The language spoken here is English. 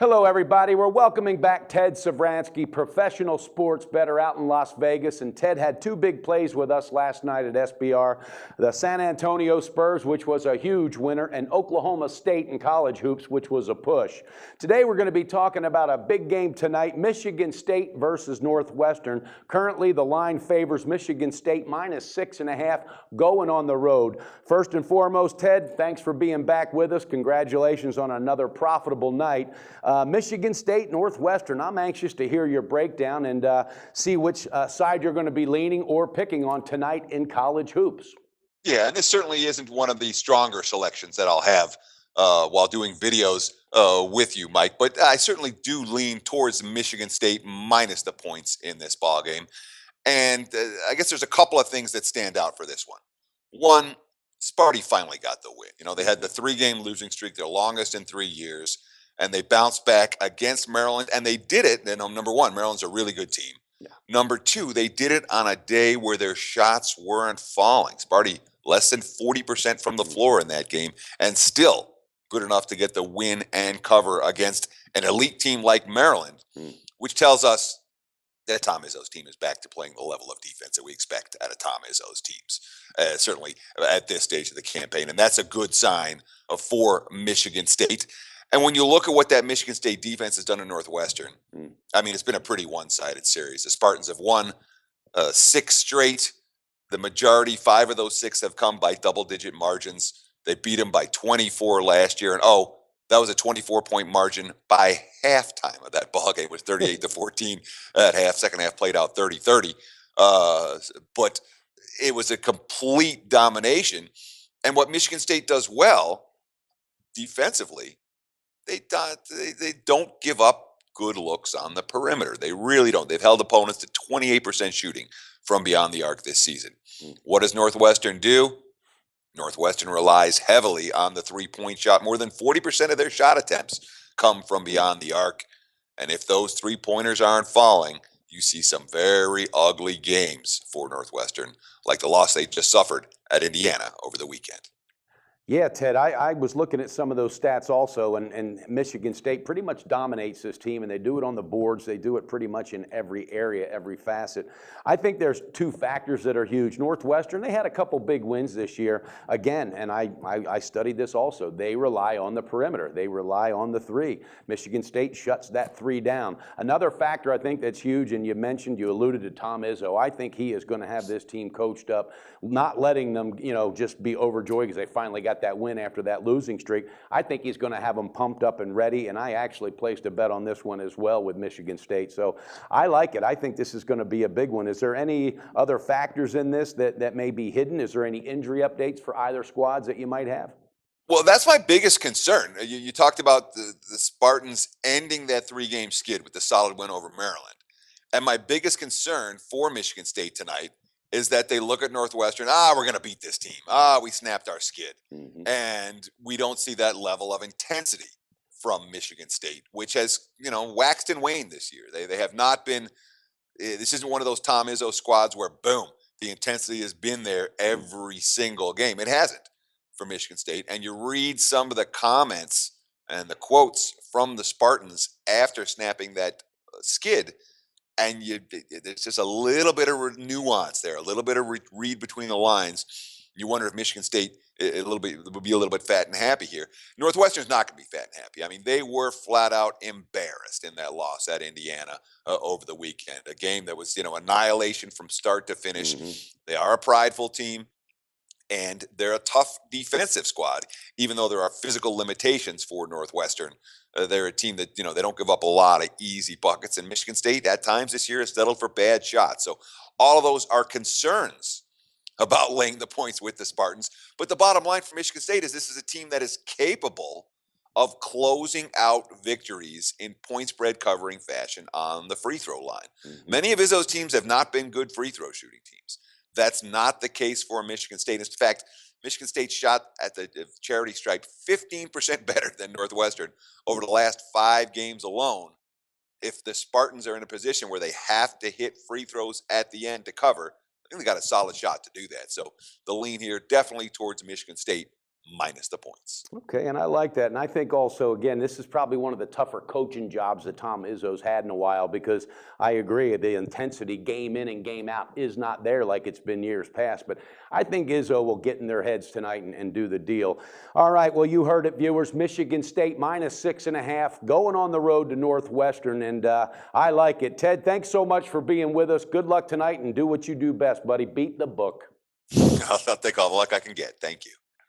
Hello, everybody. We're welcoming back Ted Savransky, professional sports bettor out in Las Vegas. And Ted had two big plays with us last night at SBR. The San Antonio Spurs, which was a huge winner, and Oklahoma State in college hoops, which was a push. Today, we're going to be talking about a big game tonight, Michigan State versus Northwestern. Currently, the line favors Michigan State -6.5 going on the road. First and foremost, Ted, thanks for being back with us. Congratulations on another profitable night. Michigan State, Northwestern, I'm anxious to hear your breakdown and see which side you're going to be leaning or picking on tonight in college hoops. Yeah, and this certainly isn't one of the stronger selections that I'll have while doing videos with you, Mike. But I certainly do lean towards Michigan State minus the points in this ball game. And I guess there's a couple of things that stand out for this one. One, Sparty finally got the win. You know, they had the 3-game losing streak, their longest in 3 years, and they bounced back against Maryland, and they did it. And number one, Maryland's a really good team. Yeah. Number two, they did it on a day where their shots weren't falling. Sparty less than 40% from the floor in that game, and still good enough to get the win and cover against an elite team like Maryland, which tells us that Tom Izzo's team is back to playing the level of defense that we expect out of Tom Izzo's teams, certainly at this stage of the campaign. And that's a good sign for Michigan State. And when you look at what that Michigan State defense has done in Northwestern, I mean, it's been a pretty one-sided series. The Spartans have won 6 straight. The majority, 5 of those 6, have come by double-digit margins. They beat them by 24 last year. And, that was a 24-point margin by halftime of that ball game. It was 38-14 at half. Second half played out 30-30. But it was a complete domination. And what Michigan State does well defensively, they don't give up good looks on the perimeter. They really don't. They've held opponents to 28% shooting from beyond the arc this season. What does Northwestern do? Northwestern relies heavily on the three-point shot. More than 40% of their shot attempts come from beyond the arc. And if those three-pointers aren't falling, you see some very ugly games for Northwestern, like the loss they just suffered at Indiana over the weekend. Yeah, Ted, I was looking at some of those stats also, and Michigan State pretty much dominates this team, and they do it on the boards. They do it pretty much in every area, every facet. I think there's two factors that are huge. Northwestern, they had a couple big wins this year. Again, and I studied this also, they rely on the perimeter. They rely on the three. Michigan State shuts that 3 down. Another factor I think that's huge, and you alluded to Tom Izzo. I think he is going to have this team coached up, not letting them, just be overjoyed because they finally got that win after that losing streak. I think he's going to have them pumped up and ready, and I actually placed a bet on this one as well with Michigan State. So I like it. I think this is going to be a big one. Is there any other factors in this that may be hidden? Is there any injury updates for either squads that you might have? Well, that's my biggest concern. You talked about the Spartans ending that 3-game skid with the solid win over Maryland. And my biggest concern for Michigan State tonight is that they look at Northwestern, we're going to beat this team. We snapped our skid. And we don't see that level of intensity from Michigan State, which has, waxed and waned this year. They have not been, this isn't one of those Tom Izzo squads where, boom, the intensity has been there every single game. It hasn't for Michigan State. And you read some of the comments and the quotes from the Spartans after snapping that skid, and there's just a little bit of nuance there, a little bit of read between the lines. You wonder if Michigan State would be a little bit fat and happy here. Northwestern's not going to be fat and happy. I mean, they were flat out embarrassed in that loss at Indiana over the weekend. A game that was, annihilation from start to finish. They are a prideful team, and they're a tough defensive squad, even though there are physical limitations for Northwestern. They're a team that, they don't give up a lot of easy buckets. And Michigan State, at times this year, has settled for bad shots. So all of those are concerns about laying the points with the Spartans. But the bottom line for Michigan State is this is a team that is capable of closing out victories in point spread covering fashion on the free throw line. Many of Izzo's teams have not been good free throw shooting teams. That's not the case for Michigan State. In fact, Michigan State shot at the charity stripe 15% better than Northwestern over the last 5 games alone. If the Spartans are in a position where they have to hit free throws at the end to cover, I think they got a solid shot to do that. So the lean here definitely towards Michigan State minus the points. Okay, and I like that. And I think also, again, this is probably one of the tougher coaching jobs that Tom Izzo's had in a while, because I agree, the intensity game in and game out is not there like it's been years past. But I think Izzo will get in their heads tonight and do the deal. All right, well, you heard it, viewers. Michigan State -6.5, going on the road to Northwestern, and I like it. Ted, thanks so much for being with us. Good luck tonight, and do what you do best, buddy. Beat the book. I'll take all the luck I can get. Thank you.